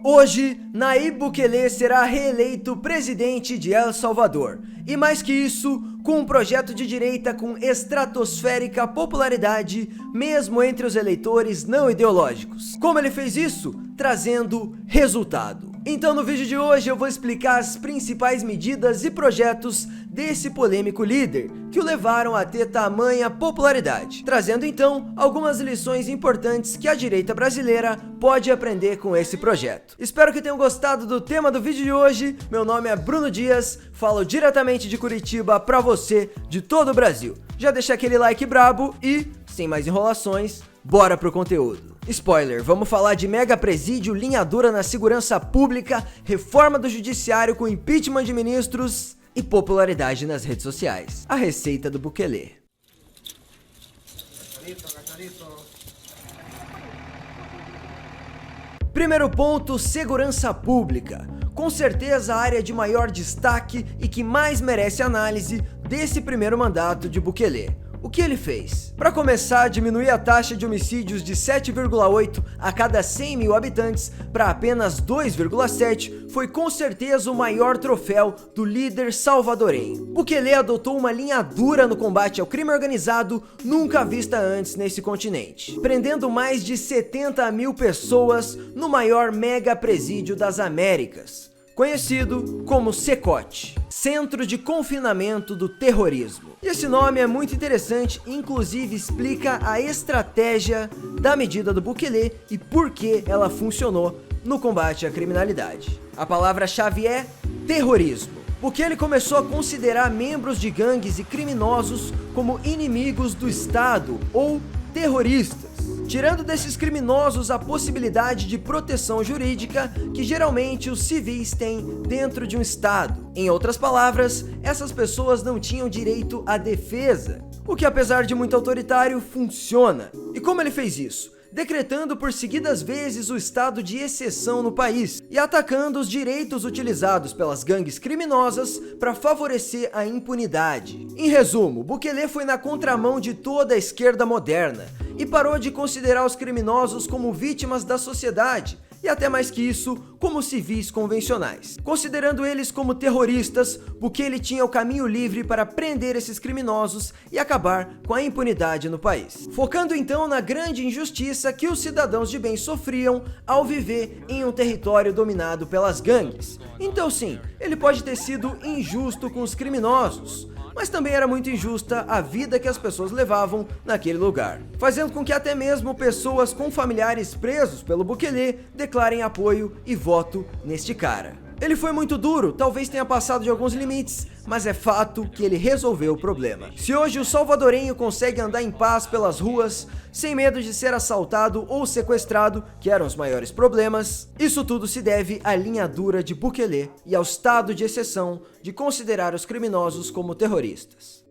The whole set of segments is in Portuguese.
Hoje, Nayib Bukele será reeleito presidente de El Salvador. E mais que isso, com um projeto de direita com estratosférica popularidade, mesmo entre os eleitores não ideológicos. Como ele fez isso? Trazendo resultado. Então no vídeo de hoje eu vou explicar as principais medidas e projetos desse polêmico líder que o levaram a ter tamanha popularidade, trazendo então algumas lições importantes que a direita brasileira pode aprender com esse projeto. Espero que tenham gostado do tema do vídeo de hoje. Meu nome é Bruno Dias, falo diretamente de Curitiba para você de todo o Brasil. Já deixa aquele like brabo e, sem mais enrolações, bora pro conteúdo. Spoiler, vamos falar de mega presídio, linha dura na segurança pública, reforma do judiciário com impeachment de ministros e popularidade nas redes sociais. A receita do Bukele. Primeiro ponto, segurança pública. Com certeza a área de maior destaque e que mais merece análise desse primeiro mandato de Bukele. O que ele fez? Para começar, diminuir a taxa de homicídios de 7,8 a cada 100 mil habitantes para apenas 2,7 foi com certeza o maior troféu do líder salvadorenho. Bukele adotou uma linha dura no combate ao crime organizado nunca vista antes nesse continente, prendendo mais de 70 mil pessoas no maior mega presídio das Américas, conhecido como CECOT, Centro de Confinamento do Terrorismo. E esse nome é muito interessante, inclusive explica a estratégia da medida do Bukele e por que ela funcionou no combate à criminalidade. A palavra-chave é terrorismo. Bukele começou a considerar membros de gangues e criminosos como inimigos do Estado ou terroristas, tirando desses criminosos a possibilidade de proteção jurídica que geralmente os civis têm dentro de um estado. Em outras palavras, essas pessoas não tinham direito à defesa, o que apesar de muito autoritário, funciona. E como ele fez isso? Decretando por seguidas vezes o estado de exceção no país e atacando os direitos utilizados pelas gangues criminosas para favorecer a impunidade. Em resumo, Bukele foi na contramão de toda a esquerda moderna e parou de considerar os criminosos como vítimas da sociedade e até mais que isso, como civis convencionais. Considerando eles como terroristas, Bukele tinha o caminho livre para prender esses criminosos e acabar com a impunidade no país. Focando então na grande injustiça que os cidadãos de bem sofriam ao viver em um território dominado pelas gangues. Então sim, ele pode ter sido injusto com os criminosos, mas também era muito injusta a vida que as pessoas levavam naquele lugar, fazendo com que até mesmo pessoas com familiares presos pelo Bukele declarem apoio e voto neste cara. Ele foi muito duro, talvez tenha passado de alguns limites, mas é fato que ele resolveu o problema. Se hoje o salvadorenho consegue andar em paz pelas ruas, sem medo de ser assaltado ou sequestrado, que eram os maiores problemas, isso tudo se deve à linha dura de Bukele e ao estado de exceção de considerar os criminosos como terroristas.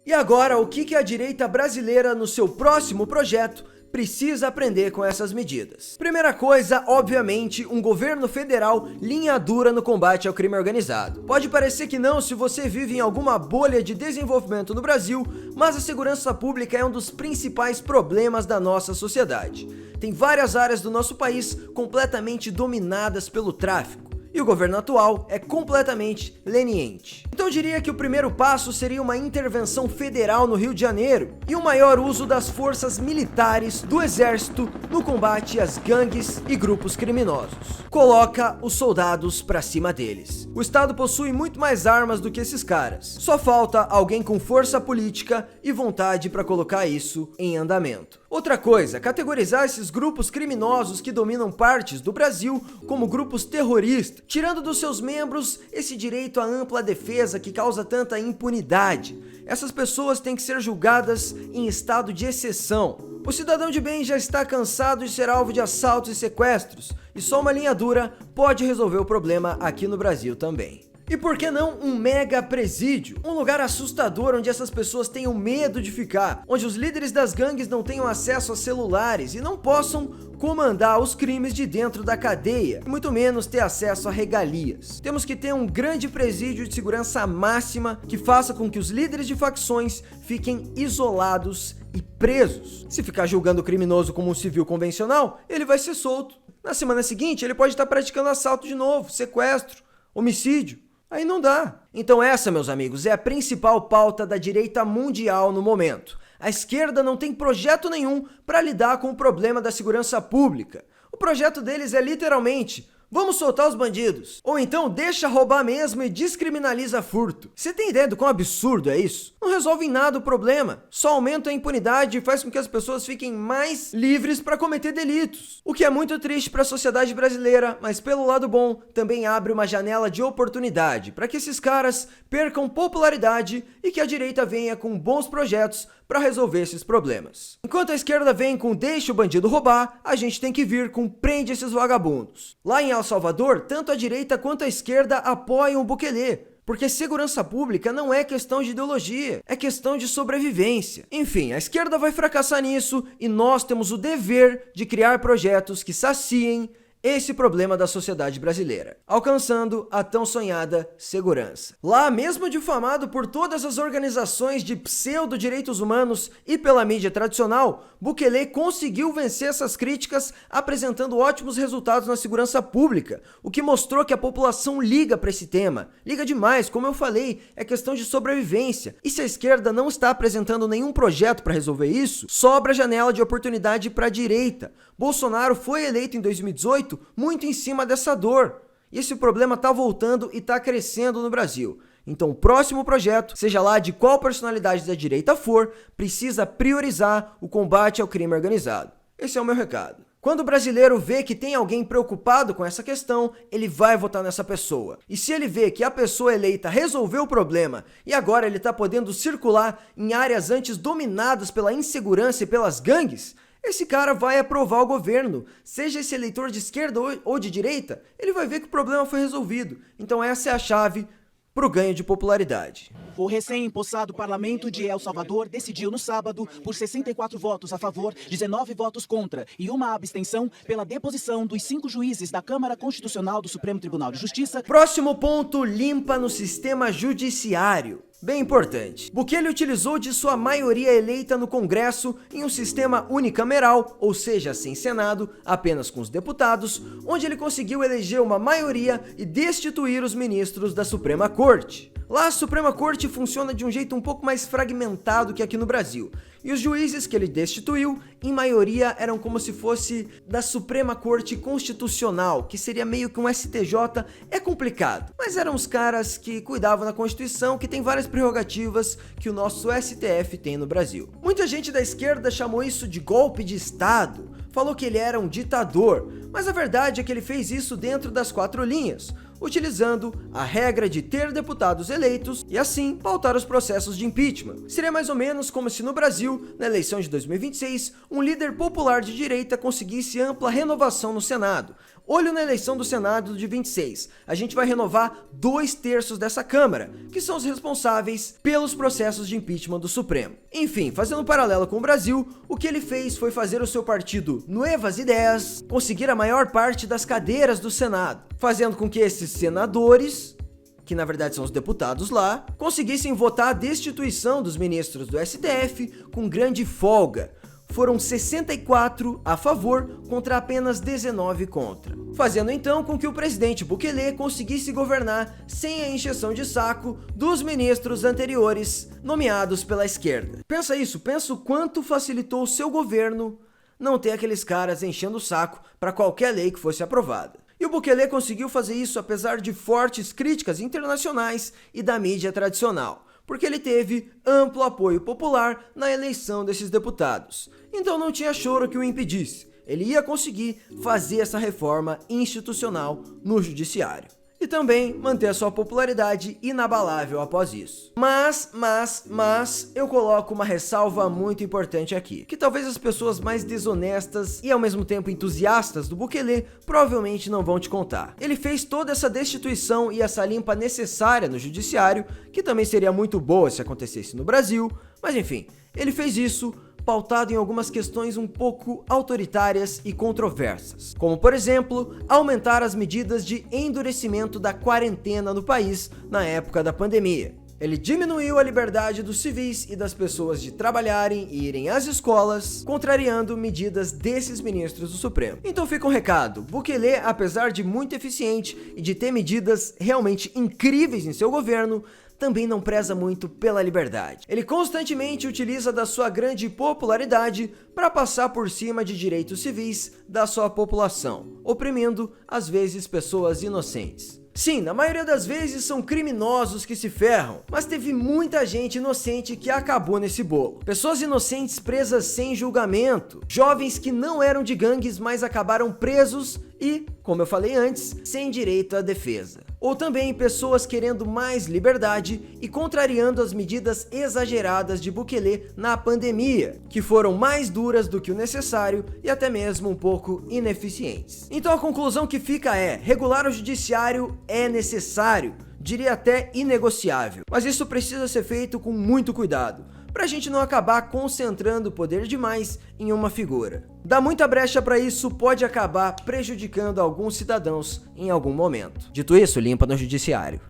E agora, o que a direita brasileira no seu próximo projeto precisa aprender com essas medidas? Primeira coisa, obviamente, um governo federal linha dura no combate ao crime organizado. Pode parecer que não se você vive em alguma bolha de desenvolvimento no Brasil, mas a segurança pública é um dos principais problemas da nossa sociedade. Tem várias áreas do nosso país completamente dominadas pelo tráfico. E o governo atual é completamente leniente. Então eu diria que o primeiro passo seria uma intervenção federal no Rio de Janeiro e um maior uso das forças militares do exército no combate às gangues e grupos criminosos. Coloca os soldados pra cima deles. O estado possui muito mais armas do que esses caras. Só falta alguém com força política e vontade para colocar isso em andamento. Outra coisa, categorizar esses grupos criminosos que dominam partes do Brasil como grupos terroristas, tirando dos seus membros esse direito à ampla defesa que causa tanta impunidade. Essas pessoas têm que ser julgadas em estado de exceção. O cidadão de bem já está cansado de ser alvo de assaltos e sequestros, e só uma linha dura pode resolver o problema aqui no Brasil também. E por que não um mega presídio? Um lugar assustador onde essas pessoas tenham medo de ficar, onde os líderes das gangues não tenham acesso a celulares e não possam comandar os crimes de dentro da cadeia, e muito menos ter acesso a regalias. Temos que ter um grande presídio de segurança máxima que faça com que os líderes de facções fiquem isolados e presos. Se ficar julgando o criminoso como um civil convencional, ele vai ser solto. Na semana seguinte, ele pode estar praticando assalto de novo, sequestro, homicídio. Aí não dá. Então essa, meus amigos, é a principal pauta da direita mundial no momento. A esquerda não tem projeto nenhum para lidar com o problema da segurança pública. O projeto deles é literalmente: vamos soltar os bandidos. Ou então deixa roubar mesmo e descriminaliza furto. Você tem ideia do quão absurdo é isso? Não resolve em nada o problema. Só aumenta a impunidade e faz com que as pessoas fiquem mais livres para cometer delitos. O que é muito triste para a sociedade brasileira, mas pelo lado bom, também abre uma janela de oportunidade para que esses caras percam popularidade e que a direita venha com bons projetos para resolver esses problemas. Enquanto a esquerda vem com deixa o bandido roubar, a gente tem que vir com prende esses vagabundos. Lá em El Salvador, tanto a direita quanto a esquerda apoiam o Bukele, porque segurança pública não é questão de ideologia, é questão de sobrevivência. Enfim, a esquerda vai fracassar nisso e nós temos o dever de criar projetos que saciem esse problema da sociedade brasileira, alcançando a tão sonhada segurança. Lá, mesmo difamado por todas as organizações de pseudo-direitos humanos e pela mídia tradicional, Bukele conseguiu vencer essas críticas apresentando ótimos resultados na segurança pública, o que mostrou que a população liga para esse tema. Liga demais, como eu falei, é questão de sobrevivência. E se a esquerda não está apresentando nenhum projeto para resolver isso, sobra janela de oportunidade para a direita. Bolsonaro foi eleito em 2018 muito em cima dessa dor. E esse problema está voltando e está crescendo no Brasil. Então o próximo projeto, seja lá de qual personalidade da direita for, precisa priorizar o combate ao crime organizado. Esse é o meu recado. Quando o brasileiro vê que tem alguém preocupado com essa questão, ele vai votar nessa pessoa. E se ele vê que a pessoa eleita resolveu o problema e agora ele está podendo circular em áreas antes dominadas pela insegurança e pelas gangues, esse cara vai aprovar o governo. Seja esse eleitor de esquerda ou de direita, ele vai ver que o problema foi resolvido. Então essa é a chave para o ganho de popularidade. O recém-impossado Parlamento de El Salvador decidiu no sábado, por 64 votos a favor, 19 votos contra e uma abstenção, pela deposição dos 5 juízes da Câmara Constitucional do Supremo Tribunal de Justiça. Próximo ponto: limpa no sistema judiciário. Bem importante. Bukele utilizou de sua maioria eleita no Congresso em um sistema unicameral, ou seja, sem Senado, apenas com os deputados, onde ele conseguiu eleger uma maioria e destituir os ministros da Suprema Corte. Lá a Suprema Corte funciona de um jeito um pouco mais fragmentado que aqui no Brasil. E os juízes que ele destituiu, em maioria, eram como se fosse da Suprema Corte Constitucional, que seria meio que um STJ. É complicado, mas eram os caras que cuidavam da Constituição, que tem várias prerrogativas que o nosso STF tem no Brasil. Muita gente da esquerda chamou isso de golpe de Estado, falou que ele era um ditador, mas a verdade é que ele fez isso dentro das 4 linhas, utilizando a regra de ter deputados eleitos e assim pautar os processos de impeachment. Seria mais ou menos como se no Brasil, na eleição de 2026, um líder popular de direita conseguisse ampla renovação no Senado. Olho na eleição do Senado de 26, a gente vai renovar 2/3 dessa Câmara, que são os responsáveis pelos processos de impeachment do Supremo. Enfim, fazendo um paralelo com o Brasil, o que ele fez foi fazer o seu partido Nuevas Ideias conseguir a maior parte das cadeiras do Senado, fazendo com que esses senadores, que na verdade são os deputados lá, conseguissem votar a destituição dos ministros do STF com grande folga. Foram 64 a favor contra apenas 19 contra, fazendo então com que o presidente Bukele conseguisse governar sem a encheção de saco dos ministros anteriores nomeados pela esquerda. Pensa isso, pensa o quanto facilitou o seu governo não ter aqueles caras enchendo o saco para qualquer lei que fosse aprovada. E o Bukele conseguiu fazer isso apesar de fortes críticas internacionais e da mídia tradicional, porque ele teve amplo apoio popular na eleição desses deputados. Então não tinha choro que o impedisse. Ele ia conseguir fazer essa reforma institucional no judiciário. e também manter a sua popularidade inabalável após isso. Mas eu coloco uma ressalva muito importante aqui, que talvez as pessoas mais desonestas e ao mesmo tempo entusiastas do Bukele provavelmente não vão te contar. Ele fez toda essa destituição e essa limpa necessária no judiciário, que também seria muito boa se acontecesse no Brasil, mas enfim, ele fez isso pautado em algumas questões um pouco autoritárias e controversas, como por exemplo, aumentar as medidas de endurecimento da quarentena no país na época da pandemia. Ele diminuiu a liberdade dos civis e das pessoas de trabalharem e irem às escolas, contrariando medidas desses ministros do Supremo. Então fica um recado, Bukele, apesar de muito eficiente e de ter medidas realmente incríveis em seu governo, também não preza muito pela liberdade. Ele constantemente utiliza da sua grande popularidade para passar por cima de direitos civis da sua população, oprimindo, às vezes, pessoas inocentes. Sim, na maioria das vezes são criminosos que se ferram, mas teve muita gente inocente que acabou nesse bolo. Pessoas inocentes presas sem julgamento, jovens que não eram de gangues, mas acabaram presos e, como eu falei antes, sem direito à defesa. Ou também pessoas querendo mais liberdade e contrariando as medidas exageradas de Bukele na pandemia, que foram mais duras do que o necessário e até mesmo um pouco ineficientes. Então a conclusão que fica é, regular o judiciário é necessário, diria até inegociável, mas isso precisa ser feito com muito cuidado, para a gente não acabar concentrando poder demais em uma figura. Dar muita brecha para isso pode acabar prejudicando alguns cidadãos em algum momento. Dito isso, limpa no judiciário.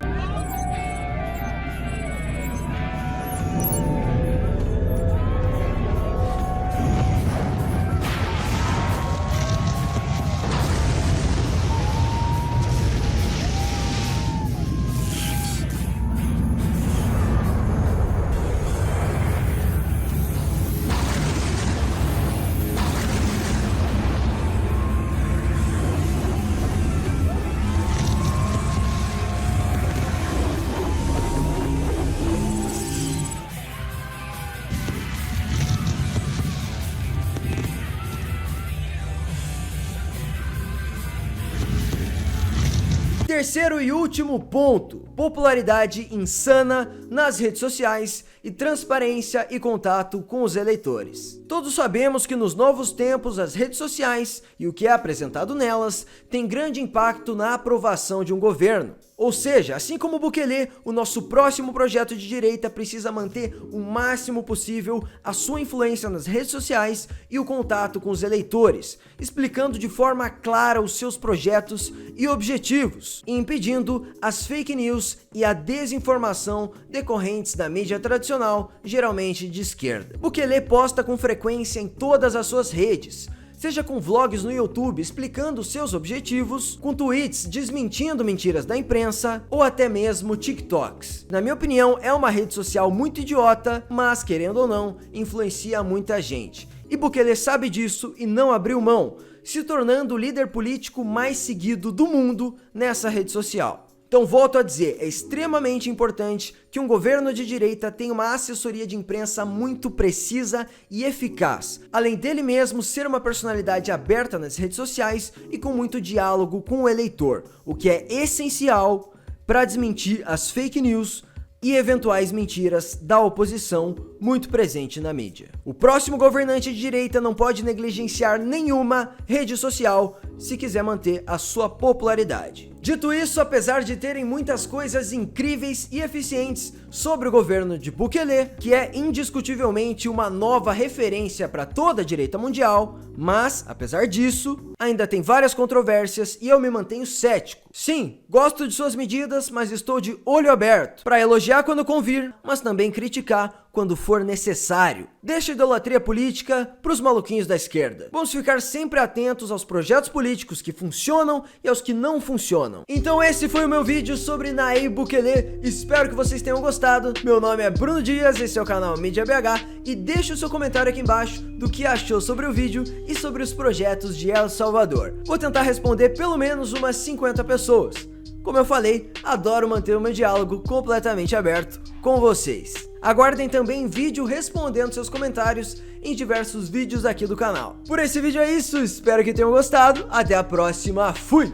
Terceiro e último ponto, popularidade insana nas redes sociais e transparência e contato com os eleitores. Todos sabemos que nos novos tempos as redes sociais e o que é apresentado nelas tem grande impacto na aprovação de um governo. Ou seja, assim como o Bukele, o nosso próximo projeto de direita precisa manter o máximo possível a sua influência nas redes sociais e o contato com os eleitores, explicando de forma clara os seus projetos e objetivos, e impedindo as fake news e a desinformação decorrentes da mídia tradicional, geralmente de esquerda. Bukele posta com frequência em todas as suas redes, seja com vlogs no YouTube explicando seus objetivos, com tweets desmentindo mentiras da imprensa ou até mesmo TikToks. Na minha opinião, é uma rede social muito idiota, mas querendo ou não, influencia muita gente. E Bukele sabe disso e não abriu mão, se tornando o líder político mais seguido do mundo nessa rede social. Então volto a dizer, é extremamente importante que um governo de direita tenha uma assessoria de imprensa muito precisa e eficaz, além dele mesmo ser uma personalidade aberta nas redes sociais e com muito diálogo com o eleitor, o que é essencial para desmentir as fake news e eventuais mentiras da oposição muito presente na mídia. O próximo governante de direita não pode negligenciar nenhuma rede social se quiser manter a sua popularidade. Dito isso, apesar de terem muitas coisas incríveis e eficientes sobre o governo de Bukele, que é indiscutivelmente uma nova referência para toda a direita mundial, mas, apesar disso, ainda tem várias controvérsias e eu me mantenho cético. Sim, gosto de suas medidas, mas estou de olho aberto para elogiar quando convir, mas também criticar quando for necessário. Deixa a idolatria política para os maluquinhos da esquerda. Vamos ficar sempre atentos aos projetos políticos que funcionam e aos que não funcionam. Então esse foi o meu vídeo sobre Nayib Bukele, espero que vocês tenham gostado. Meu nome é Bruno Dias, esse é o canal Mídia BH e deixa o seu comentário aqui embaixo do que achou sobre o vídeo e sobre os projetos de El Salvador. Vou tentar responder pelo menos umas 50 pessoas. Como eu falei, adoro manter o meu diálogo completamente aberto com vocês. Aguardem também vídeo respondendo seus comentários em diversos vídeos aqui do canal. Por esse vídeo é isso, espero que tenham gostado, até a próxima, fui!